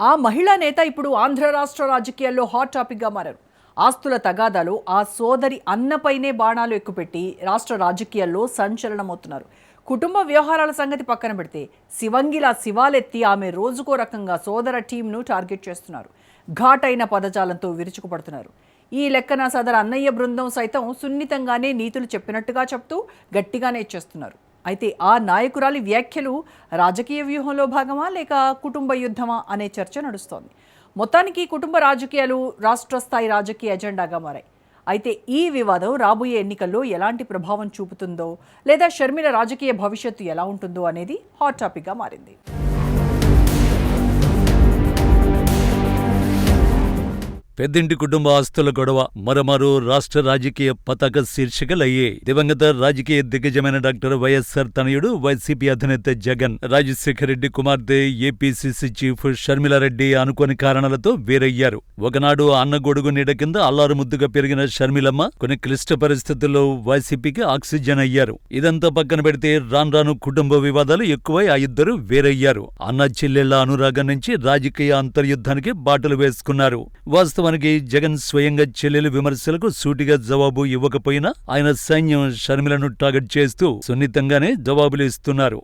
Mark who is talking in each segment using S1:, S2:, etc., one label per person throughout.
S1: ఆ మహిళా నేత ఇప్పుడు ఆంధ్ర రాష్ట్ర రాజకీయాల్లో హాట్ టాపిక్గా మారారు. ఆస్తుల తగాదాలో ఆ సోదరి అన్నపైనే బాణాలు ఎక్కుపెట్టి రాష్ట్ర రాజకీయాల్లో సంచలనమవుతున్నారు. కుటుంబ వ్యవహారాల సంగతి పక్కన పెడితే శివంగిలా శివాలెత్తి ఆమె రోజుకో రకంగా సోదర టీంను టార్గెట్ చేస్తున్నారు. ఘాటైన పదజాలంతో విరుచుకుపడుతున్నారు. ఈ లెక్కన సదరు అన్నయ్య బృందం సైతం సున్నితంగానే నీతులు చెప్పినట్టుగా చెప్తూ గట్టిగానే ఇచ్చేస్తున్నారు. అయితే ఆ నాయకురాలి వ్యాఖ్యలు రాజకీయ వ్యూహంలో భాగమా లేక కుటుంబ యుద్ధమా అనే చర్చ నడుస్తోంది. మొత్తానికి కుటుంబ రాజకీయాలు రాష్ట్ర స్థాయి రాజకీయ ఎజెండాగా మారాయి. అయితే ఈ వివాదం రాబోయే ఎన్నికల్లో ఎలాంటి ప్రభావం చూపుతుందో లేదా షర్మిల రాజకీయ భవిష్యత్తు ఎలా ఉంటుందో అనేది హాట్ టాపిక్గా మారింది.
S2: పెద్దింటి కుటుంబ ఆస్తుల గొడవ మరో రాష్ట్ర రాజకీయ పతాక శీర్షికలయ్యే. దివంగత రాజకీయ దిగ్గజమైన డాక్టర్ వైఎస్ఆర్ తనయుడు వైసీపీ అధినేత జగన్, రాజశేఖర రెడ్డి కుమార్తె ఏపీసీసీ చీఫ్ షర్మిలారెడ్డి అనుకోని కారణాలతో వేరయ్యారు. ఒకనాడు అన్నగొడుగు నీడ కింద అల్లారు ముద్దుగా పెరిగిన షర్మిలమ్మ కొన్ని క్లిష్ట పరిస్థితుల్లో వైసీపీకి ఆక్సిజన్ అయ్యారు. ఇదంతా పక్కన పెడితే రాను కుటుంబ వివాదాలు ఎక్కువై ఆ ఇద్దరు వేరయ్యారు. అన్న చెల్లెళ్ల అనురాగం నుంచి రాజకీయ అంతర్యుద్ధానికి బాటలు వేసుకున్నారు. వాస్తవానికి జగన్ స్వయంగా చెల్లెలు విమర్శలకు సూటిగా జవాబు ఇవ్వకపోయినా ఆయన సైన్యం షర్మిలను టార్గెట్ చేస్తూ సున్నితంగానే జవాబులు ఇస్తున్నారు.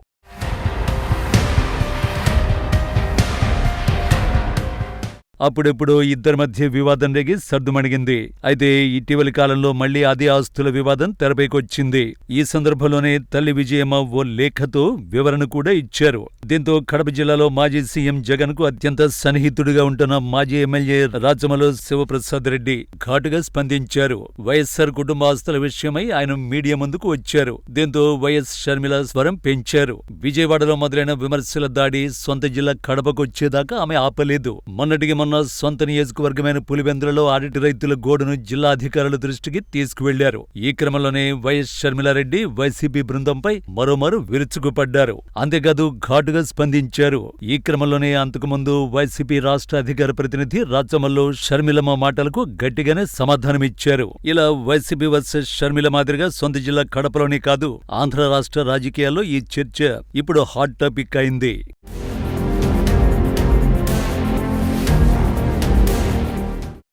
S2: అప్పుడెప్పుడు ఇద్దరి మధ్య వివాదం రేగి సర్దుమణిగింది. అయితే ఇటీవలి కాలంలో మళ్లీ అదే ఆస్తుల వివాదం తెరపైకొచ్చింది. ఈ సందర్భంలోనే తల్లి విజయమ్మ ఓ లేఖతో వివరణ కూడా ఇచ్చారు. దీంతో కడప జిల్లాలో మాజీ సీఎం జగన్ కు అత్యంత సన్నిహితుడిగా ఉంటున్న మాజీ ఎమ్మెల్యే రాచమల్లు శివప్రసాద్ రెడ్డి ఘాటుగా స్పందించారు. వైఎస్ఆర్ కుటుంబ ఆస్తుల విషయమై ఆయన మీడియా ముందుకు వచ్చారు. దీంతో వైఎస్ షర్మిల స్వరం పెంచారు. విజయవాడలో మొదలైన విమర్శల దాడి సొంత జిల్లా కడపకొచ్చేదాకా ఆమె ఆపలేదు. మొన్నటికి సొంత నియోజకవర్గమైన పులివెందులలో అరటి రైతుల గోడును జిల్లా అధికారుల దృష్టికి తీసుకువెళ్లారు. ఈ క్రమంలోనే వైఎస్ షర్మిలారెడ్డి వైసీపీ బృందంపై మరోమారు విరుచుకుపడ్డారు. అంతేకాదు ఘాటుగా స్పందించారు. ఈ క్రమంలోనే అంతకుముందు వైసీపీ రాష్ట్ర అధికార ప్రతినిధి రాచమల్లు షర్మిలమ్మ మాటలకు గట్టిగానే సమాధానమిచ్చారు. ఇలా వైసీపీ వర్సెస్ షర్మిల మాదిరిగా సొంత జిల్లా కడపలోనే కాదు ఆంధ్ర రాష్ట్ర రాజకీయాల్లో ఈ చర్చ ఇప్పుడు హాట్ టాపిక్ అయింది.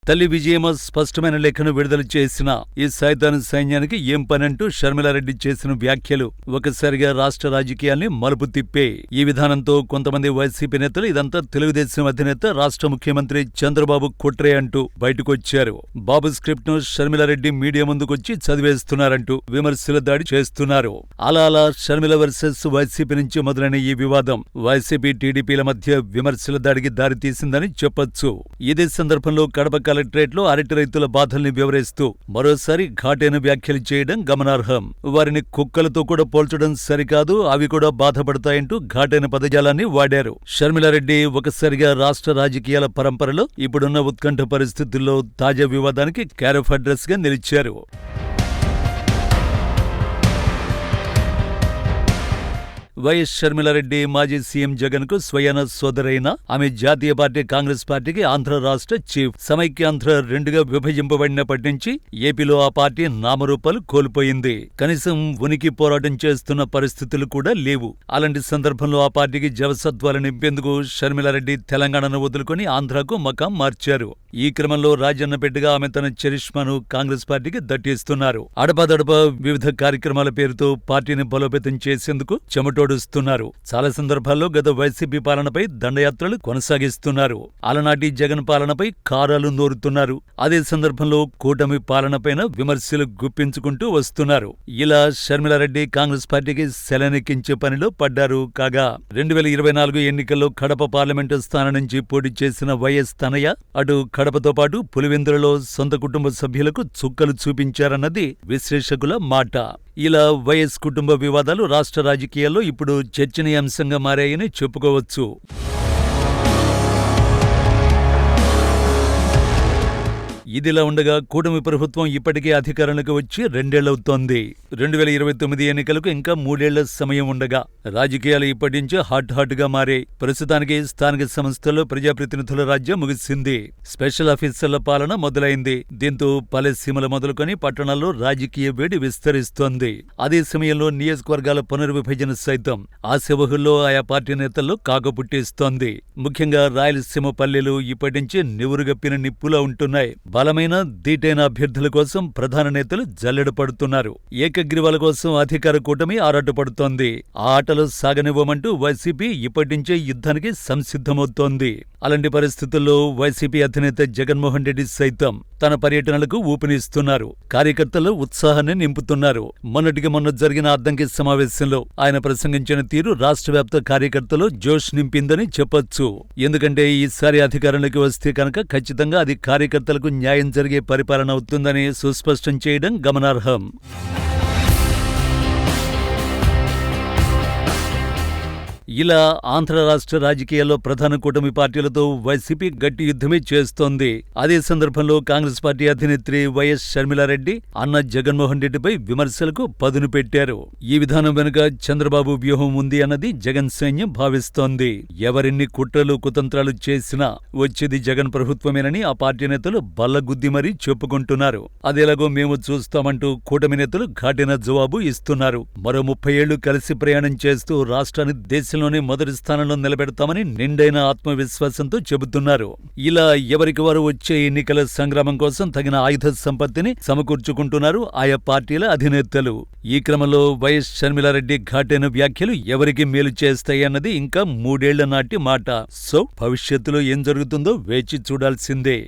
S2: తల్లి విజయమ్మ స్పష్టమైన లేఖను విడుదల చేసిన ఈ సైతాను సైన్యానికి ఏం పనంటూ షర్మిలారెడ్డి చేసిన వ్యాఖ్యలు ఒకసారిగా రాష్ట్ర రాజకీయాల్ని మలుపు తిప్పే. ఈ విధానంతో కొంతమంది వైసీపీ నేతలు ఇదంతా తెలుగుదేశం అధినేత రాష్ట్ర ముఖ్యమంత్రి చంద్రబాబు కుట్రే అంటూ బయటకొచ్చారు. బాబు స్క్రిప్ట్ ను షర్మిలారెడ్డి మీడియా ముందుకొచ్చి చదివేస్తున్నారంటూ విమర్శల దాడి చేస్తున్నారు. అలా షర్మిల వర్సెస్ వైసీపీ నుంచి మొదలైన ఈ వివాదం వైసీపీ టీడీపీల మధ్య విమర్శల దాడికి దారితీసిందని చెప్పొచ్చు. ఇదే సందర్భంలో కడప కలెక్టరేట్లో అరటి రైతుల బాధల్ని వివరిస్తూ మరోసారి ఘాటైన వ్యాఖ్యలు చేయడం గమనార్హం. వారిని కుక్కలతో కూడా పోల్చడం సరికాదు, అవి కూడా బాధపడతాయంటూ ఘాటైన పదజాలాన్ని వాడారు. షర్మిలారెడ్డి ఒకసారిగా రాష్ట్ర రాజకీయాల పరంపరలో ఇప్పుడున్న ఉత్కంఠ పరిస్థితుల్లో తాజా వివాదానికి క్యారఫ్ అడ్రస్ గా నిలిచారు. వైఎస్ షర్మిలారెడ్డి మాజీ సీఎం జగన్ కు స్వయాన సోదరైన ఆమె జాతీయ పార్టీ కాంగ్రెస్ పార్టీకి ఆంధ్ర రాష్ట్ర చీఫ్. సమైక్యాంధ్ర రెండుగా విభజింపబడినప్పటి నుంచి ఏపీలో ఆ పార్టీ నామరూపాలు కోల్పోయింది. కనీసం ఉనికి పోరాటం చేస్తున్న పరిస్థితులు కూడా లేవు. అలాంటి సందర్భంలో ఆ పార్టీకి జవసత్వాలు నింపేందుకు షర్మిలారెడ్డి తెలంగాణను వదులుకొని ఆంధ్రాకు మకాం మార్చారు. ఈ క్రమంలో రాజన్నపేటగా ఆమె తన చరిష్మాను కాంగ్రెస్ పార్టీకి దట్టిస్తున్నారు. అడపాదడప వివిధ కార్యక్రమాల పేరుతో పార్టీని బలోపేతం చేసేందుకు చెమటోడుస్తున్నారు. చాలా సందర్భాల్లో గత వైసీపీ పాలనపై దండయాత్రలు కొనసాగిస్తున్నారు. అలనాటి జగన్ పాలనపై కారాలు నోరుతున్నారు. అదే సందర్భంలో కూటమి పాలనపైన విమర్శలు గుప్పించుకుంటూ వస్తున్నారు. ఇలా షర్మిలారెడ్డి కాంగ్రెస్ పార్టీకి సెలనెక్కించే పనిలో పడ్డారు. కాగా 2024 ఎన్నికల్లో కడప పార్లమెంటు స్థానం నుంచి పోటీ చేసిన వైఎస్ తనయ అటు కడపతో పాటు పులివెందులలో సొంత కుటుంబ సభ్యులకు చుక్కలు చూపించారన్నది విశ్లేషకుల మాట. ఇలా వైఎస్ కుటుంబ వివాదాలు రాష్ట్ర రాజకీయాల్లో ఇప్పుడు చర్చనీయాంశంగా మారాయని చెప్పుకోవచ్చు. ఇదిలా ఉండగా కూటమి ప్రభుత్వం ఇప్పటికే అధికారంలోకి వచ్చి 2 ఏళ్లవుతోంది. 2029 ఎన్నికలకు ఇంకా 3 ఏళ్ల సమయం ఉండగా రాజకీయాలు ఇప్పటి నుంచి హాట్ గా మారే. ప్రస్తుతానికి స్థానిక సంస్థల్లో ప్రజాప్రతినిధుల రాజ్యం ముగిసింది. స్పెషల్ ఆఫీసర్ల పాలన మొదలైంది. దీంతో పల్లె సీమల మొదలుకొని పట్టణాల్లో రాజకీయ వేడి విస్తరిస్తోంది. అదే సమయంలో నియోజకవర్గాల పునర్విభజన సైతం ఆశావహుల్లో ఆయా పార్టీ నేతల్లో కాకపుట్టిస్తోంది. ముఖ్యంగా రాయలసీమ పల్లెలు ఇప్పటి నుంచి నివురుగప్పిన నిప్పులా ఉంటున్నాయి. బలమైన ధీటైన అభ్యర్థుల కోసం ప్రధాన నేతలు జల్లెడ పడుతున్నారు. ఏకగ్రీవాల కోసం అధికార కూటమి ఆరాటపడుతోంది. ఆ ఆటలు సాగనివ్వమంటూ వైసీపీ ఇప్పటి నుంచే యుద్ధానికి సంసిద్ధమవుతోంది. అలాంటి పరిస్థితుల్లో వైసీపీ అధినేత జగన్మోహన్ రెడ్డి సైతం తన పర్యటనలకు ఊపినిస్తున్నారు. కార్యకర్తలు ఉత్సాహాన్ని నింపుతున్నారు. మొన్నటికి మొన్న జరిగిన అద్దంకి సమావేశంలో ఆయన ప్రసంగించిన తీరు రాష్ట్ర వ్యాప్త కార్యకర్తలు జోష్ నింపిందని చెప్పొచ్చు. ఎందుకంటే ఈసారి అధికారంలోకి వస్తే కనుక ఖచ్చితంగా అది కార్యకర్తలకు న్యాయం జరిగే పరిపాలన అవుతుందని సుస్పష్టం చేయడం గమనార్హం. ఇలా ఆంధ్ర రాష్ట్ర రాజకీయాల్లో ప్రధాన కూటమి పార్టీలతో వైసీపీ గట్టి యుద్ధమే చేస్తోంది. అదే సందర్భంలో కాంగ్రెస్ పార్టీ అధినేత్రి వైఎస్ షర్మిలారెడ్డి అన్న జగన్మోహన్ రెడ్డిపై విమర్శలకు పదును పెట్టారు. ఈ విధానం వెనుక చంద్రబాబు వ్యూహం ఉంది అన్నది జగన్ సైన్యం భావిస్తోంది. ఎవరెన్ని కుట్రలు కుతంత్రాలు చేసినా వచ్చేది జగన్ ప్రభుత్వమేనని ఆ పార్టీ నేతలు బల్లగుద్ది మరీ చెప్పుకుంటున్నారు. అదేలాగో మేము చూస్తామంటూ కూటమి నేతలు ఘాటిన జవాబు ఇస్తున్నారు. మరో 30 ఏళ్లు కలిసి ప్రయాణం చేస్తూ రాష్ట్రాన్ని దేశంలోనే మొదటి స్థానంలో నిలబెడతామని నిండైన ఆత్మవిశ్వాసంతో చెబుతున్నారు. ఇలా ఎవరికి వారు వచ్చే ఎన్నికల సంగ్రామం కోసం తగిన ఆయుధ సంపత్తిని సమకూర్చుకుంటున్నారు ఆయా పార్టీల అధినేతలు. ఈ క్రమంలో వైఎస్ షర్మిలారెడ్డి ఘాటైన వ్యాఖ్యలు ఎవరికి మేలు చేస్తాయన్నది ఇంకా 3 ఏళ్ల నాటి మాట. సో భవిష్యత్తులో ఏం జరుగుతుందో వేచి చూడాల్సిందే.